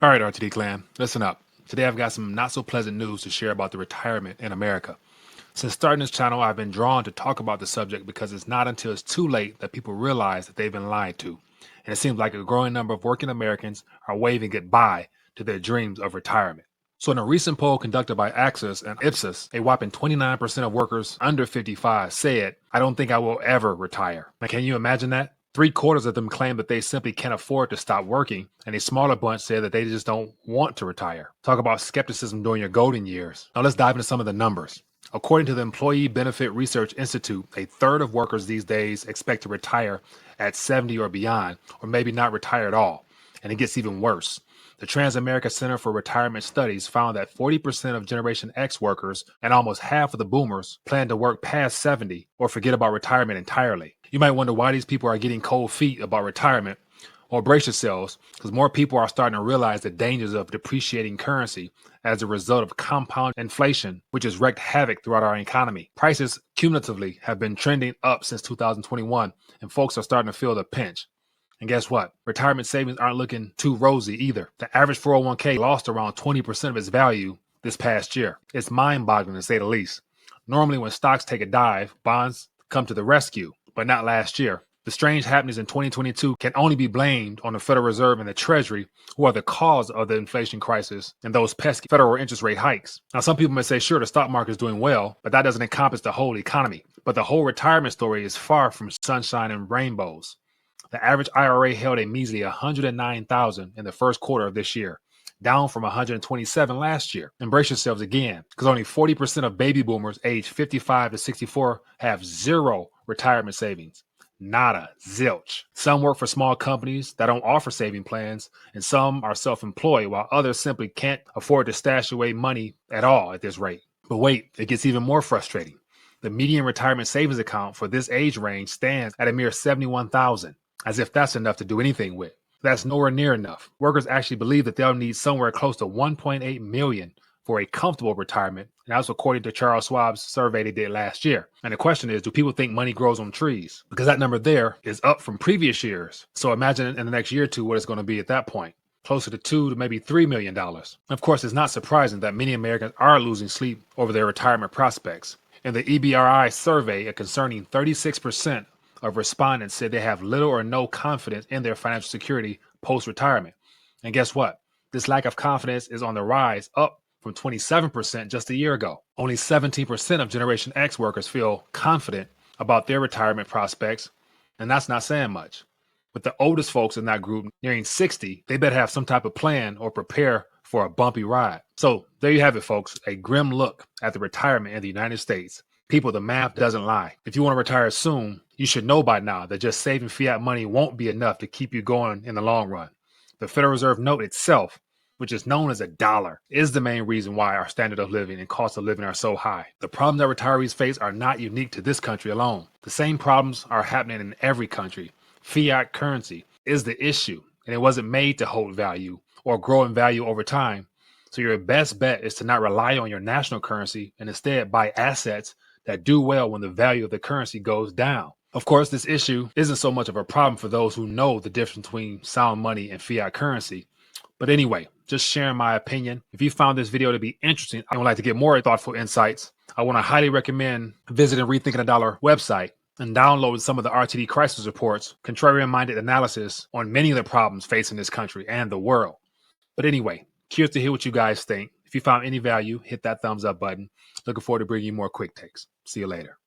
All right, RTD clan, listen up. Today I've got some not so pleasant news to share about the retirement in America. Since starting this channel, I've been drawn to talk about the subject because it's not until it's too late that people realize that they've been lied to. And it seems like a growing number of working Americans are waving goodbye to their dreams of retirement. So in a recent poll conducted by Axis and Ipsos, a whopping 29% of workers under 55 said, "I don't think I will ever retire." Now, can you imagine that? Three-quarters of them claim that they simply can't afford to stop working, and a smaller bunch said that they just don't want to retire. Talk about skepticism during your golden years. Now let's dive into some of the numbers. According to the Employee Benefit Research Institute, a third of workers these days expect to retire at 70 or beyond, or maybe not retire at all. And it gets even worse. The Trans-America Center for Retirement Studies found that 40% of Generation X workers and almost half of the boomers plan to work past 70 or forget about retirement entirely. You might wonder why these people are getting cold feet about retirement. Well, brace yourselves, because more people are starting to realize the dangers of depreciating currency as a result of compound inflation, which has wreaked havoc throughout our economy. Prices cumulatively have been trending up since 2021, and folks are starting to feel the pinch. And guess what? Retirement savings aren't looking too rosy either. The average 401k lost around 20% of its value this past year. It's mind-boggling to say the least. Normally, when stocks take a dive, bonds come to the rescue, but not last year. The strange happenings in 2022 can only be blamed on the Federal Reserve and the Treasury, who are the cause of the inflation crisis and those pesky federal interest rate hikes. Now, some people may say, sure, the stock market is doing well, but that doesn't encompass the whole economy. But the whole retirement story is far from sunshine and rainbows. The average IRA held a measly $109,000 in the first quarter of this year, down from $127,000 last year. Embrace yourselves again, because only 40% of baby boomers aged 55 to 64 have zero retirement savings. Nada, zilch. Some work for small companies that don't offer saving plans, and some are self-employed, while others simply can't afford to stash away money at all at this rate. But wait, it gets even more frustrating. The median retirement savings account for this age range stands at a mere $71,000, as if that's enough to do anything with. That's nowhere near enough. Workers actually believe that they'll need somewhere close to $1.8 million for a comfortable retirement, and that's according to Charles Schwab's survey they did last year. And the question is, do people think money grows on trees? Because that number there is up from previous years. So imagine in the next year or two what it's going to be at that point. Closer to $2 to maybe $3 million. Of course, it's not surprising that many Americans are losing sleep over their retirement prospects. In the EBRI survey, a concerning 36% of respondents said they have little or no confidence in their financial security post-retirement. And guess what? This lack of confidence is on the rise, up from 27% just a year ago. Only 17% of Generation X workers feel confident about their retirement prospects, and that's not saying much. With the oldest folks in that group nearing 60, they better have some type of plan or prepare for a bumpy ride. So there you have it, folks, a grim look at the retirement in the United States. People, the math doesn't lie. If you want to retire soon, you should know by now that just saving fiat money won't be enough to keep you going in the long run. The Federal Reserve note itself, which is known as a dollar, is the main reason why our standard of living and cost of living are so high. The problems that retirees face are not unique to this country alone. The same problems are happening in every country. Fiat currency is the issue, and it wasn't made to hold value or grow in value over time. So your best bet is to not rely on your national currency and instead buy assets that do well when the value of the currency goes down. Of course, this issue isn't so much of a problem for those who know the difference between sound money and fiat currency. But anyway, just sharing my opinion. If you found this video to be interesting and would like to get more thoughtful insights, I want to highly recommend visiting Rethinking the Dollar website and download some of the RTD crisis reports, contrarian-minded analysis on many of the problems facing this country and the world. But anyway, curious to hear what you guys think. If you found any value, hit that thumbs up button. Looking forward to bringing you more quick takes. See you later.